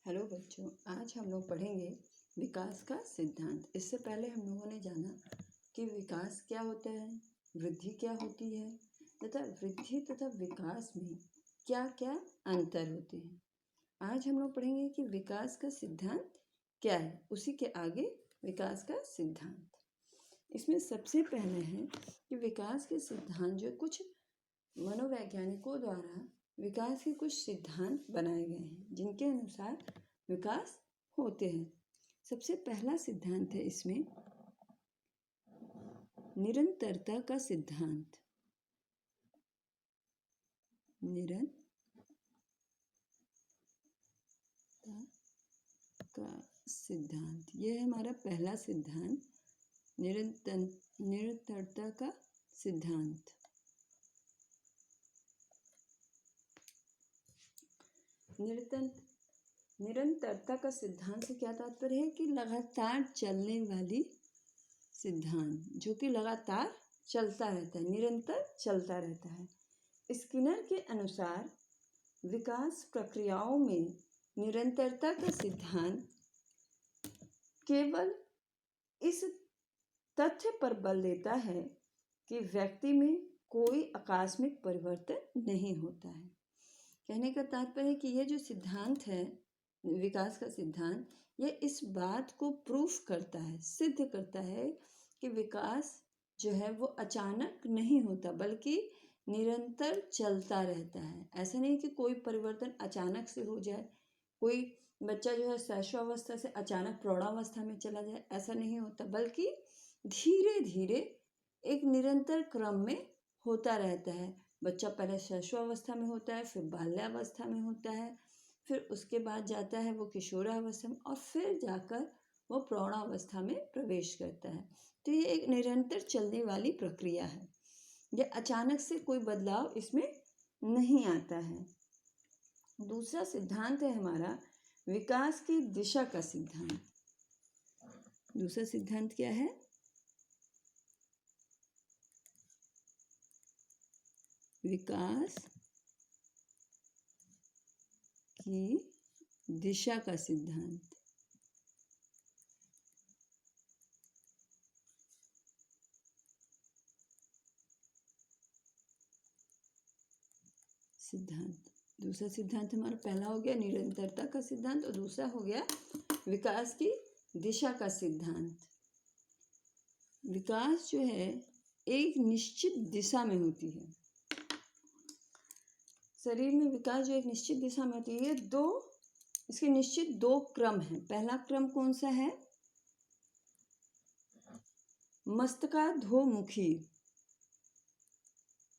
Hello बच्चों, आज हम लोग पढ़ेंगे विकास का सिद्धांत। इससे पहले हम लोगों ने जाना कि विकास क्या होता है, वृद्धि क्या होती है तथा वृद्धि तथा विकास में क्या क्या अंतर होते हैं। आज हम लोग पढ़ेंगे कि विकास का सिद्धांत क्या है, उसी के आगे विकास का सिद्धांत। इसमें सबसे पहले है कि विकास के सिद्धांत जो कुछ मनोवैज्ञानिकों द्वारा विकास के कुछ सिद्धांत बनाए गए हैं जिनके अनुसार विकास होते हैं। सबसे पहला सिद्धांत है इसमें निरंतरता का सिद्धांत। निरंतरता का सिद्धांत, यह है हमारा पहला सिद्धांत, निरंतरता का सिद्धांत। निरंतरता का सिद्धांत से क्या तात्पर्य है कि लगातार चलने वाली सिद्धांत, जो कि लगातार चलता रहता है, निरंतर चलता रहता है। स्किनर के अनुसार विकास प्रक्रियाओं में निरंतरता का सिद्धांत केवल इस तथ्य पर बल देता है कि व्यक्ति में कोई आकस्मिक परिवर्तन नहीं होता है। कहने का तात्पर्य है कि यह जो सिद्धांत है विकास का सिद्धांत, यह इस बात को प्रूफ करता है, सिद्ध करता है कि विकास जो है वो अचानक नहीं होता बल्कि निरंतर चलता रहता है। ऐसा नहीं कि कोई परिवर्तन अचानक से हो जाए, कोई बच्चा जो है शैशवावस्था से अचानक प्रौढ़ावस्था में चला जाए, ऐसा नहीं होता, बल्कि धीरे धीरे एक निरंतर क्रम में होता रहता है। बच्चा पहले शैशवावस्था में होता है, फिर बाल्यावस्था में होता है, फिर उसके बाद जाता है वो किशोरावस्था में और फिर जाकर वो प्रौढ़ावस्था में प्रवेश करता है। तो ये एक निरंतर चलने वाली प्रक्रिया है, यह अचानक से कोई बदलाव इसमें नहीं आता है। दूसरा सिद्धांत है हमारा विकास की दिशा का सिद्धांत। दूसरा सिद्धांत क्या है? विकास की दिशा का सिद्धांत। दूसरा सिद्धांत हमारा पहला हो गया निरंतरता का सिद्धांत और दूसरा हो गया विकास की दिशा का सिद्धांत। विकास जो है एक निश्चित दिशा में होती है। शरीर में विकास जो एक निश्चित दिशा में होती है, इसके निश्चित दो क्रम हैं। पहला क्रम कौन सा है? मस्तकाधोमुखी।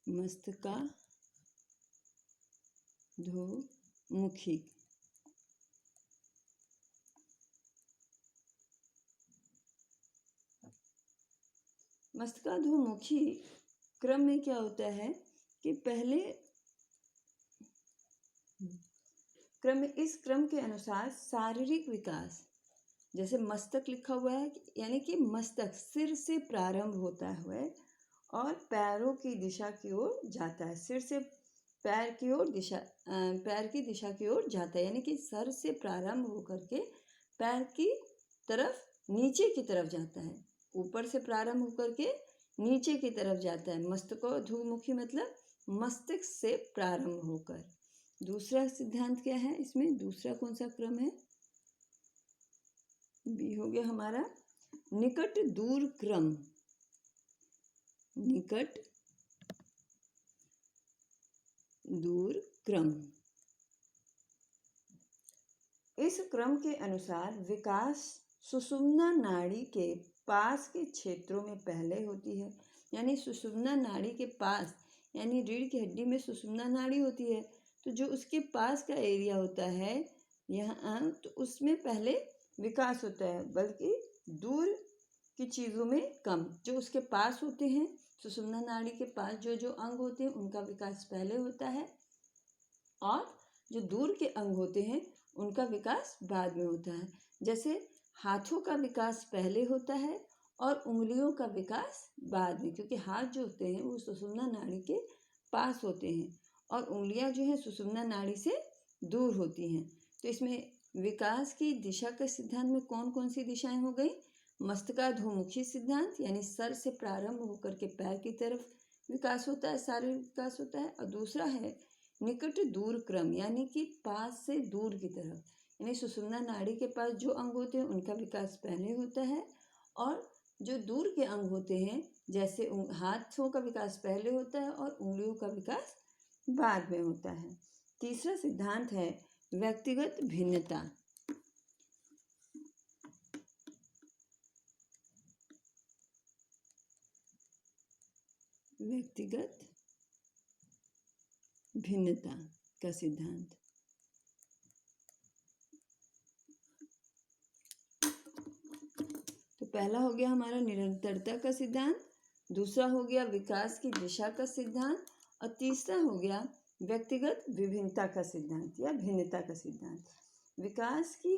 मस्तकाधोमुखी मस्तकाधोमुखी क्रम में क्या होता है कि पहले इस क्रम के अनुसार शारीरिक विकास, जैसे मस्तक लिखा हुआ है, यानी कि मस्तक सिर से प्रारंभ होता है और पैरों की दिशा की ओर जाता है। सिर से पैर की दिशा की ओर जाता है, यानी कि सर से प्रारंभ होकर के पैर की तरफ नीचे की तरफ जाता है। ऊपर से प्रारंभ होकर के नीचे की तरफ जाता है। मस्तकाधोमुखी मतलब मस्तिष्क से प्रारंभ होकर। दूसरा सिद्धांत क्या है इसमें? दूसरा कौन सा क्रम है? बी हो गया हमारा निकट दूर क्रम। निकट दूर क्रम। इस क्रम के अनुसार विकास सुषुम्ना नाड़ी के पास के क्षेत्रों में पहले होती है। यानी सुषुम्ना नाड़ी के पास, यानी रीढ़ की हड्डी में सुषुम्ना नाड़ी होती है, तो जो उसके पास का एरिया होता है यहाँ, तो उसमें पहले विकास होता है, बल्कि दूर की चीज़ों में कम। जो उसके पास होते हैं, सुषुम्ना नाड़ी के पास जो जो अंग होते हैं उनका विकास पहले होता है और जो दूर के अंग होते हैं उनका विकास बाद में होता है। जैसे हाथों का विकास पहले होता है और उंगलियों का विकास बाद में, क्योंकि हाथ जो होते हैं वो सुषुम्ना नाड़ी के पास होते हैं और उंगलियां जो हैं सुषुम्ना नाड़ी से दूर होती हैं। तो इसमें विकास की दिशा के सिद्धांत में कौन कौन सी दिशाएं हो गई? मस्तकाधोमुखी सिद्धांत, यानी सर से प्रारंभ होकर के पैर की तरफ विकास होता है, शारीरिक विकास होता है। और दूसरा है निकट दूर क्रम, यानी कि पास से दूर की तरफ, यानी सुषुम्ना नाड़ी के पास जो अंग होते हैं उनका विकास पहले होता है, और जो दूर के अंग होते हैं जैसे हाथों का विकास पहले होता है और उंगलियों का विकास बाद में होता है। तीसरा सिद्धांत है व्यक्तिगत भिन्नता। व्यक्तिगत भिन्नता का सिद्धांत। तो पहला हो गया हमारा निरंतरता का सिद्धांत, दूसरा हो गया विकास की दिशा का सिद्धांत, और तीसरा हो गया व्यक्तिगत विभिन्नता का सिद्धांत या भिन्नता का सिद्धांत। विकास की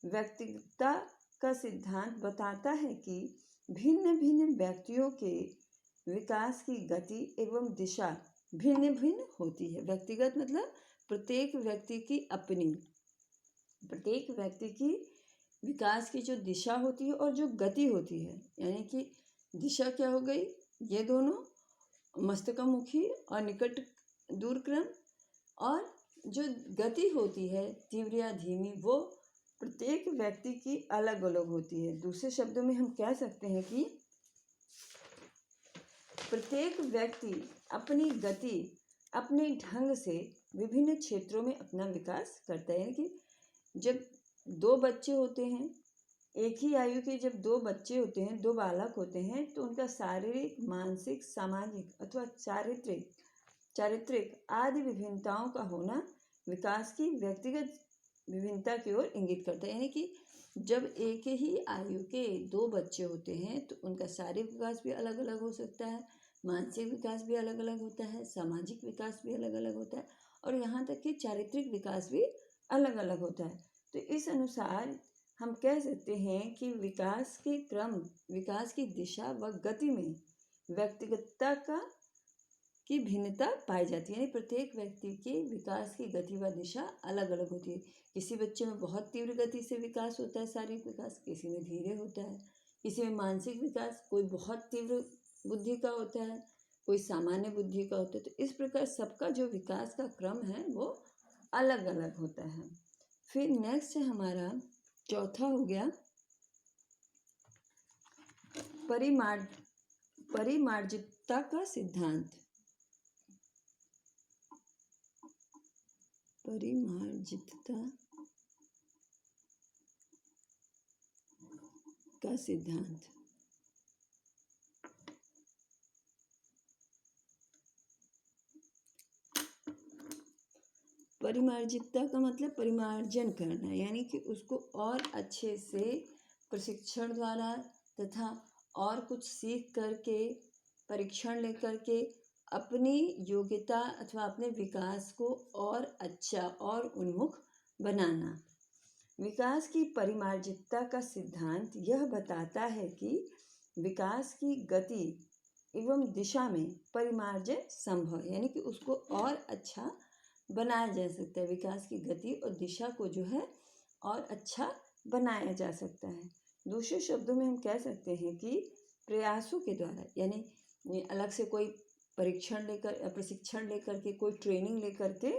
व्यक्तिगतता का सिद्धांत बताता है कि भिन्न भिन्न व्यक्तियों के विकास की गति एवं दिशा भिन्न भिन्न होती है। व्यक्तिगत मतलब प्रत्येक व्यक्ति की विकास की जो दिशा होती है और जो गति होती है, यानी कि दिशा क्या हो गई, ये दोनों मस्तकामुखी और निकट दूर क्रम, और जो गति होती है तीव्र या धीमी, वो प्रत्येक व्यक्ति की अलग अलग होती है। दूसरे शब्दों में हम कह सकते हैं कि प्रत्येक व्यक्ति अपनी गति अपने ढंग से विभिन्न क्षेत्रों में अपना विकास करता है। यानी कि जब दो बच्चे होते हैं, एक ही आयु के जब दो बच्चे होते हैं, दो बालक होते हैं, तो उनका शारीरिक, मानसिक, सामाजिक अथवा चारित्रिक आदि विभिन्नताओं का होना विकास की व्यक्तिगत विभिन्नता की ओर इंगित करता है। यानी कि जब एक ही आयु के दो बच्चे होते हैं तो उनका शारीरिक विकास भी अलग अलग हो सकता है, मानसिक विकास भी अलग अलग होता है, सामाजिक विकास भी अलग अलग होता है, और यहाँ तक कि चारित्रिक विकास भी अलग अलग होता है। तो इस अनुसार हम कह सकते हैं कि विकास के क्रम, विकास की दिशा व गति में व्यक्तिगतता की भिन्नता पाई जाती है। यानी प्रत्येक व्यक्ति के विकास की गति व दिशा अलग अलग होती है। किसी बच्चे में बहुत तीव्र गति से विकास होता है, शारीरिक विकास, किसी में धीरे होता है, किसी में मानसिक विकास, कोई बहुत तीव्र बुद्धि का होता है, कोई सामान्य बुद्धि का होता है। तो इस प्रकार सबका जो विकास का क्रम है वो अलग अलग होता है। फिर नेक्स्ट है हमारा चौथा हो गया परिमार्जितता का सिद्धांत। परिमार्जितता का सिद्धांत। परिमार्जितता का मतलब परिमार्जन करना, यानी कि उसको और अच्छे से प्रशिक्षण द्वारा तथा और कुछ सीख करके, परीक्षण लेकर के अपनी योग्यता अथवा अपने विकास को और अच्छा और उन्मुख बनाना। विकास की परिमार्जितता का सिद्धांत यह बताता है कि विकास की गति एवं दिशा में परिमार्जन संभव है, यानी कि उसको और अच्छा बनाया जा सकता है। विकास की गति और दिशा को जो है और अच्छा बनाया जा सकता है। दूसरे शब्दों में हम कह सकते हैं कि प्रयासों के द्वारा, यानी अलग से कोई परीक्षण लेकर, प्रशिक्षण लेकर के, कोई ट्रेनिंग लेकर के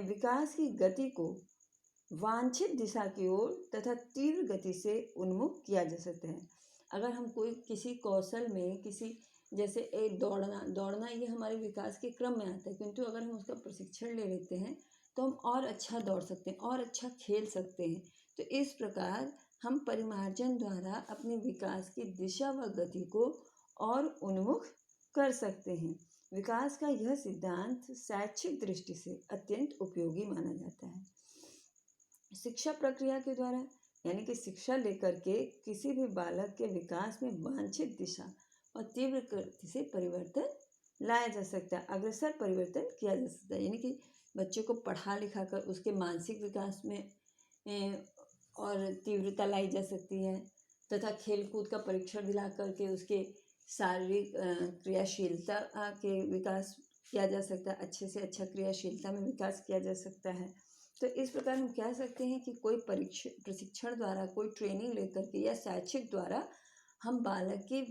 विकास की गति को वांछित दिशा की ओर तथा तीव्र गति से उन्मुख किया जा सकता है। अगर हम कोई किसी कौशल में, किसी जैसे दौड़ना ये हमारे विकास के क्रम में आता है, किंतु अगर हम उसका प्रशिक्षण ले लेते हैं तो हम और अच्छा दौड़ सकते हैं और अच्छा खेल सकते हैं। तो इस प्रकार हम परिमार्जन द्वारा अपने विकास की दिशा व गति को और उन्मुख कर सकते हैं। विकास का यह सिद्धांत शैक्षिक दृष्टि से अत्यंत उपयोगी माना जाता है। शिक्षा प्रक्रिया के द्वारा, यानी कि शिक्षा लेकर के किसी भी बालक के विकास में वांछित दिशा और तीव्र गति से परिवर्तन लाया जा सकता है, अग्रसर परिवर्तन किया जा सकता है। यानी कि बच्चे को पढ़ा लिखा कर उसके मानसिक विकास में और तीव्रता लाई जा सकती है, तथा खेलकूद का परीक्षण दिला करके उसके शारीरिक क्रियाशीलता के विकास किया जा सकता है, अच्छे से अच्छा क्रियाशीलता में विकास किया जा सकता है। तो इस प्रकार हम कह सकते हैं कि कोई प्रशिक्षण द्वारा, कोई ट्रेनिंग लेकर के या शैक्षिक द्वारा हम बालक की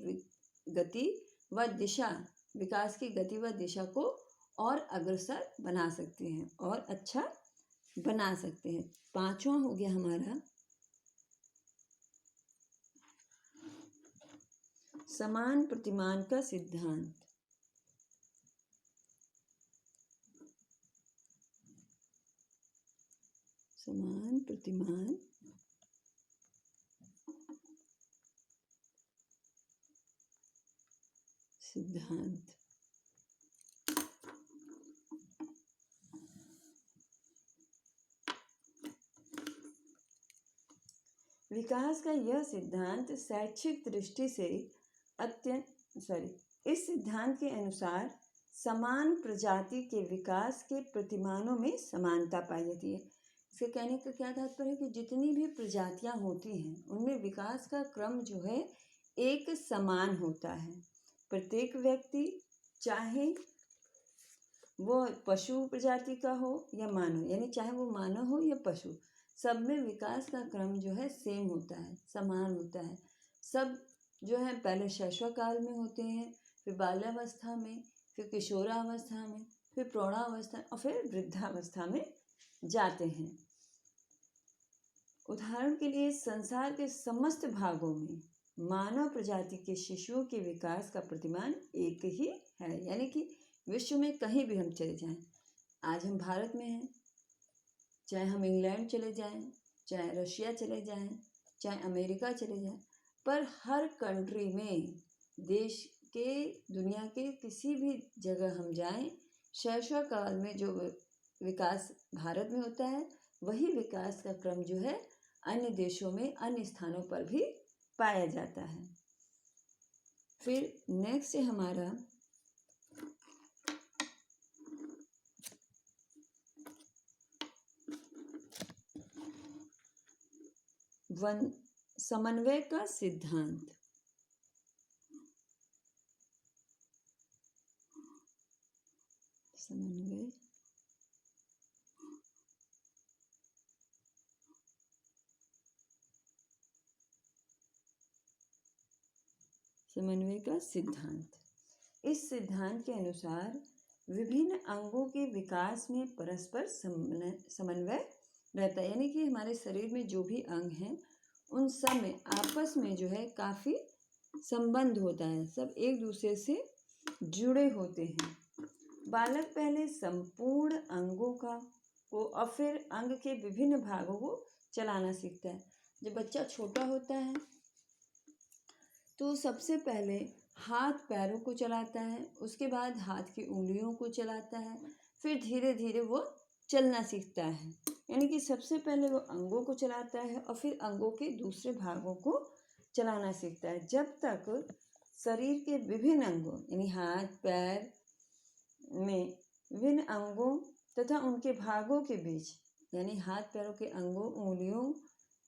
गति व दिशा, विकास की गति व दिशा को और अग्रसर बना सकते हैं और अच्छा बना सकते हैं। पांचवा हो गया हमारा समान प्रतिमान का सिद्धांत। समान प्रतिमान सिद्धांत। विकास का यह सिद्धांत शैक्षिक दृष्टि से इस सिद्धांत के अनुसार समान प्रजाति के विकास के प्रतिमानों में समानता पाई जाती है। इसके कहने का क्या तात्पर्य है कि जितनी भी प्रजातियां होती हैं उनमें विकास का क्रम जो है एक समान होता है। प्रत्येक व्यक्ति, चाहे वो पशु प्रजाति का हो या मानव, यानी चाहे वो मानव हो या पशु, सब में विकास का क्रम जो है सेम होता है, समान होता है। सब जो है पहले शैशव काल में होते हैं, फिर बाल्यावस्था में, फिर किशोरावस्था में, फिर प्रौढ़ावस्था और फिर वृद्धावस्था में जाते हैं। उदाहरण के लिए संसार के समस्त भागों में मानव प्रजाति के शिशुओं के विकास का प्रतिमान एक ही है। यानी कि विश्व में कहीं भी हम चले जाएं, आज हम भारत में हैं, चाहे हम इंग्लैंड चले जाएं, चाहे रशिया चले जाएं, चाहे अमेरिका चले जाएं, पर हर कंट्री में, देश के, दुनिया के किसी भी जगह हम जाएं, शैशव काल में जो विकास भारत में होता है वही विकास का क्रम जो है अन्य देशों में, अन्य स्थानों पर भी पाया जाता है। फिर नेक्स्ट है हमारा समन्वय का सिद्धांत। समन्वय का सिद्धांत। इस सिद्धांत के अनुसार विभिन्न अंगों के विकास में परस्पर समन्वय रहता है। यानी कि हमारे शरीर में जो भी अंग हैं उन सब में आपस में जो है काफ़ी संबंध होता है, सब एक दूसरे से जुड़े होते हैं। बालक पहले संपूर्ण अंगों को और फिर अंग के विभिन्न भागों को चलाना सीखता है। जब बच्चा छोटा होता है तो सबसे पहले हाथ पैरों को चलाता है, उसके बाद हाथ की उंगलियों को चलाता है, फिर धीरे धीरे वो चलना सीखता है। यानी कि सबसे पहले वो अंगों को चलाता है और फिर अंगों के दूसरे भागों को चलाना सीखता है। जब तक शरीर के विभिन्न अंगों यानी हाथ पैर में विभिन्न अंगों तथा उनके भागों के बीच, यानी हाथ पैरों के अंगों उंगलियों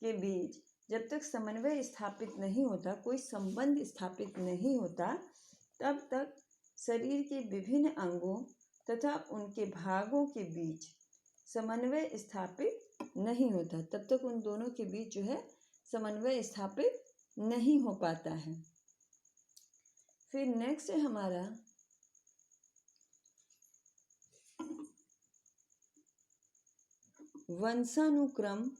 के बीच जब तक समन्वय स्थापित नहीं होता, कोई संबंध स्थापित नहीं होता, तब तक शरीर के विभिन्न अंगों तथा उनके भागों के बीच समन्वय स्थापित नहीं होता। तब तक उन दोनों के बीच जो है समन्वय स्थापित नहीं हो पाता है। फिर नेक्स्ट है हमारा वंशानुक्रम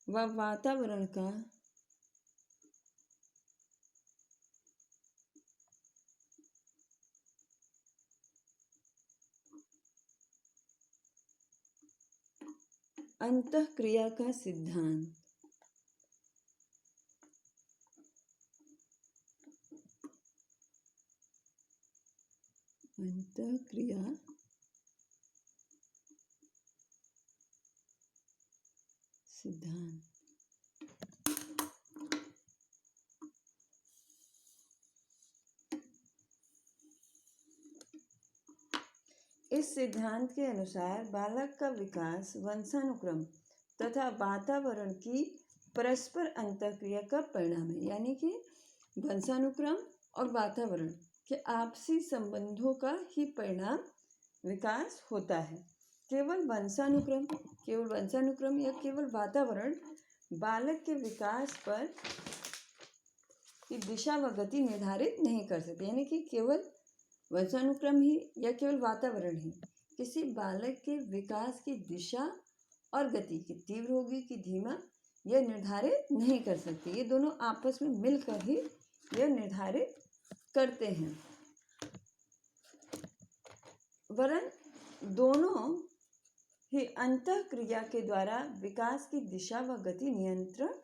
व वातावरण का अंतःक्रिया का सिद्धांत। अंतःक्रिया सिद्धांत। इस सिद्धांत के अनुसार बालक का विकास वंशानुक्रम तथा वातावरण की परस्पर अंतःक्रिया का परिणाम है। यानी कि वंशानुक्रम और वातावरण के आपसी संबंधों का ही परिणाम विकास होता है। केवल वंशानुक्रम या केवल वातावरण बालक के विकास पर की दिशा व गति निर्धारित नहीं कर सकते। यानी कि केवल वंशानुक्रम ही या केवल वातावरण ही किसी बालक के विकास की दिशा और गति की तीव्र होगी कि धीमा यह निर्धारित नहीं कर सकती। ये दोनों आपस में मिलकर ही यह निर्धारित करते हैं। वरन दोनों ही अंतःक्रिया के द्वारा विकास की दिशा व गति नियंत्रण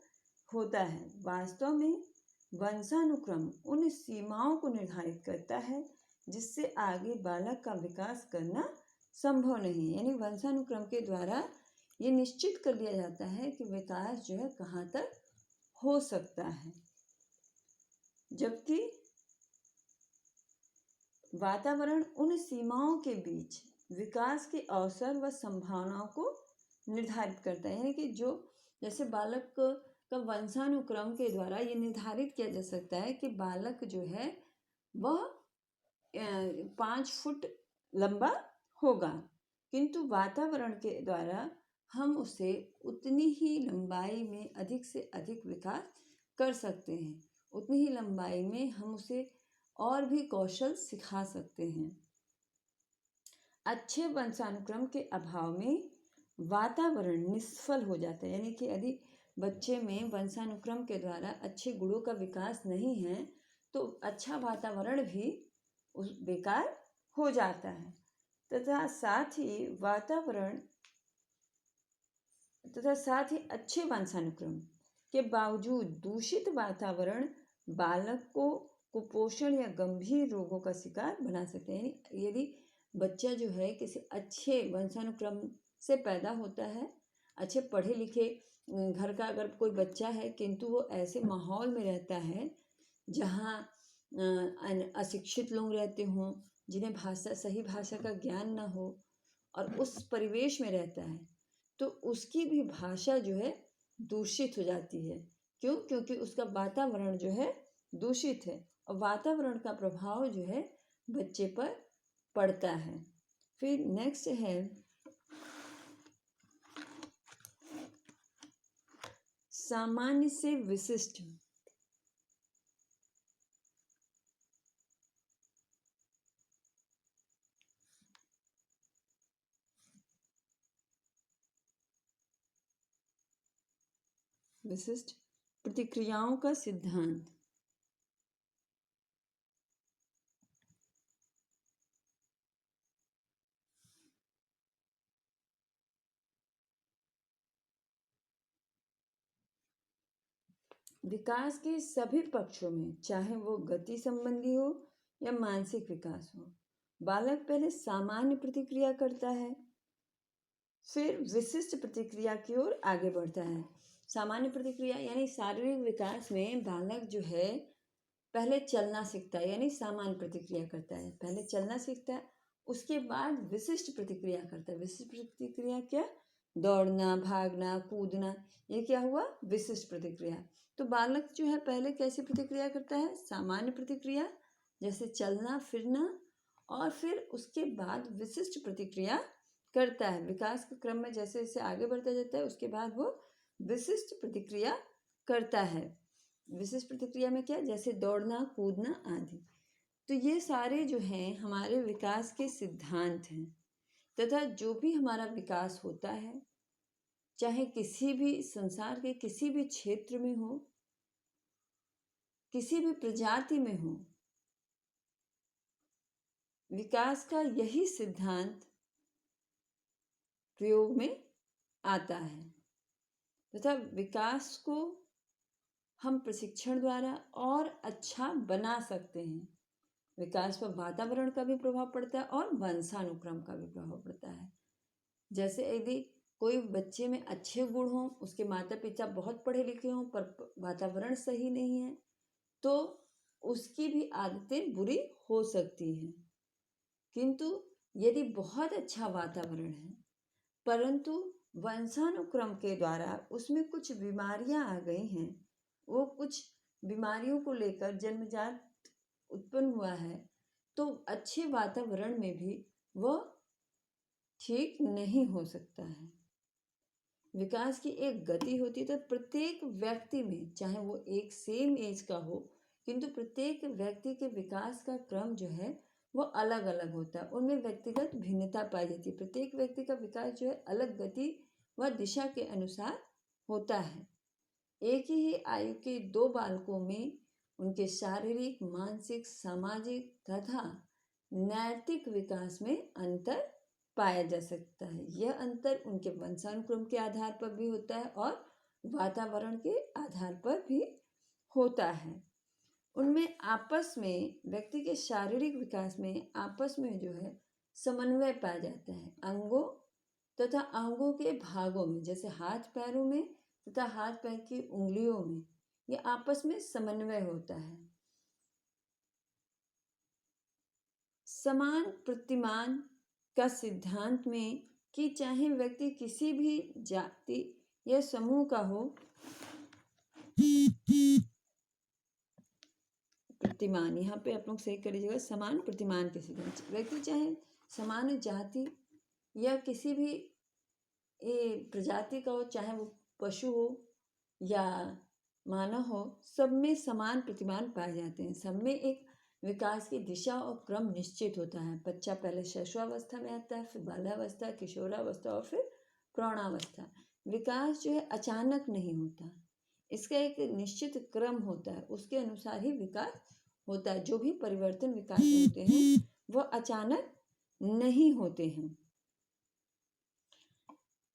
होता है। वास्तव में वंशानुक्रम उन सीमाओं को निर्धारित करता है जिससे आगे बालक का विकास करना संभव नहीं है। यानी वंशानुक्रम के द्वारा ये निश्चित कर लिया जाता है कि विकास जो है कहाँ तक हो सकता है, जबकि वातावरण उन सीमाओं के बीच विकास के अवसर व संभावनाओं को निर्धारित करता है। यानी कि जो जैसे बालक का वंशानुक्रम के द्वारा ये निर्धारित किया जा सकता है कि बालक जो है वह 5 फुट लंबा होगा, किंतु वातावरण के द्वारा हम उसे उतनी ही लंबाई में अधिक से अधिक विकास कर सकते हैं। उतनी ही लंबाई में हम उसे और भी कौशल सिखा सकते हैं। अच्छे वंशानुक्रम के अभाव में वातावरण निष्फल हो जाता है। यानी कि यदि बच्चे में वंशानुक्रम के द्वारा अच्छे गुणों का विकास नहीं है तो अच्छा वातावरण भी उस बेकार हो जाता है। तथा साथ ही अच्छे वंशानुक्रम के बावजूद दूषित वातावरण बालक को कुपोषण या गंभीर रोगों का शिकार बना सकते हैं। यदि बच्चा जो है किसी अच्छे वंशानुक्रम से पैदा होता है, अच्छे पढ़े लिखे घर का अगर कोई बच्चा है, किंतु वो ऐसे माहौल में रहता है जहाँ अशिक्षित लोग रहते हों, जिन्हें सही भाषा का ज्ञान ना हो, और उस परिवेश में रहता है, तो उसकी भी भाषा जो है दूषित हो जाती है। क्यों? क्योंकि उसका वातावरण जो है दूषित है, और वातावरण का प्रभाव जो है बच्चे पर पड़ता है। फिर नेक्स्ट है सामान्य से विशिष्ट। विशिष्ट प्रतिक्रियाओं का सिद्धांत। विकास के सभी पक्षों में, चाहे वो गति संबंधी हो या मानसिक विकास हो, बालक पहले सामान्य प्रतिक्रिया करता है, फिर विशिष्ट प्रतिक्रिया की ओर आगे बढ़ता है। सामान्य प्रतिक्रिया यानी शारीरिक विकास में बालक जो है पहले चलना सीखता है, यानी सामान्य प्रतिक्रिया करता है। पहले चलना सीखता है, उसके बाद विशिष्ट प्रतिक्रिया करता है। विशिष्ट प्रतिक्रिया क्या? दौड़ना, भागना, कूदना, ये क्या हुआ? विशिष्ट प्रतिक्रिया। तो बालक जो है पहले कैसी प्रतिक्रिया करता है? सामान्य प्रतिक्रिया, जैसे चलना फिरना, और फिर उसके बाद विशिष्ट प्रतिक्रिया करता है। विकास के क्रम में जैसे जैसे आगे बढ़ता जाता है, उसके बाद वो विशिष्ट प्रतिक्रिया करता है। विशिष्ट प्रतिक्रिया में क्या? जैसे दौड़ना, कूदना आदि। तो ये सारे जो हैं हमारे विकास के सिद्धांत हैं, तथा जो भी हमारा विकास होता है, चाहे किसी भी संसार के किसी भी क्षेत्र में हो, किसी भी प्रजाति में हो, विकास का यही सिद्धांत प्रयोग में आता है, तथा विकास को हम प्रशिक्षण द्वारा और अच्छा बना सकते हैं। विकास पर वातावरण का भी प्रभाव पड़ता है और वंशानुक्रम का भी प्रभाव पड़ता है। जैसे यदि कोई बच्चे में अच्छे गुण हों, उसके माता पिता बहुत पढ़े लिखे हों, पर वातावरण सही नहीं है, तो उसकी भी आदतें बुरी हो सकती हैं। किंतु यदि बहुत अच्छा वातावरण है, परंतु वंशानुक्रम के द्वारा उसमें कुछ बीमारियां आ गई हैं, वो कुछ बीमारियों को लेकर जन्मजात उत्पन्न हुआ है, तो अच्छे वातावरण में भी वह ठीक नहीं हो सकता है। विकास की एक गति होती है, तो प्रत्येक व्यक्ति में, चाहे वो एक सेम एज का हो, किंतु प्रत्येक व्यक्ति के विकास का क्रम जो है वो अलग अलग होता है, उनमें व्यक्तिगत भिन्नता पाई जाती है। प्रत्येक व्यक्ति का विकास जो है अलग गति व दिशा के अनुसार होता है। एक ही आयु के दो बालकों में उनके शारीरिक, मानसिक, सामाजिक तथा नैतिक विकास में अंतर पाया जा सकता है। यह अंतर उनके वंशानुक्रम के आधार पर भी होता है और वातावरण के आधार पर भी होता है। उनमें आपस में, व्यक्ति के शारीरिक विकास में आपस में जो है समन्वय पाया जाता है। अंगों तथा अंगों के भागों में, जैसे हाथ पैरों में तथा हाथ पैर की उंगलियों में, ये आपस में समन्वय होता है। समान प्रतिमान का सिद्धांत में कि चाहे व्यक्ति किसी भी जाति या समूह का हो, प्रतिमान यहाँ पे आप लोग सही कर लीजिएगा, समान प्रतिमान के सिद्धांत। व्यक्ति चाहे समान जाति या किसी भी प्रजाति का हो, चाहे वो पशु हो या मानव हो, सब में समान प्रतिमान पाए जाते हैं। सब में एक विकास की दिशा और क्रम निश्चित होता है। बच्चा पहले शिशुअवस्था में आता है, फिर बाल्यावस्था, किशोरावस्था और फिर प्रौढ़ावस्था। विकास जो है अचानक नहीं होता, इसका एक निश्चित क्रम होता है, उसके अनुसार ही विकास होता है। जो भी परिवर्तन विकास होते हैं वह अचानक नहीं होते हैं।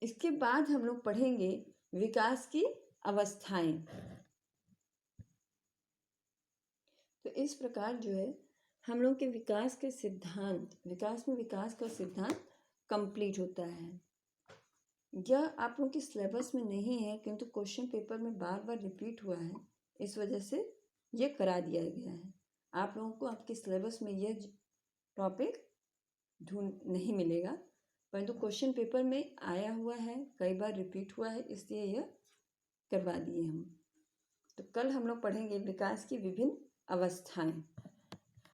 इसके बाद हम लोग पढ़ेंगे विकास की अवस्थाएं। तो इस प्रकार जो है हम लोग के विकास के सिद्धांत, विकास में विकास का सिद्धांत कंप्लीट होता है। यह आप लोग के सिलेबस में नहीं है, किंतु क्वेश्चन पेपर में बार बार रिपीट हुआ है, इस वजह से यह करा दिया गया है। आप लोगों को आपके सिलेबस में यह टॉपिक नहीं मिलेगा, परंतु क्वेश्चन पेपर में आया हुआ है, कई बार रिपीट हुआ है, इसलिए यह करवा दिए हम। तो कल हम लोग पढ़ेंगे विकास की विभिन्न अवस्थाएं।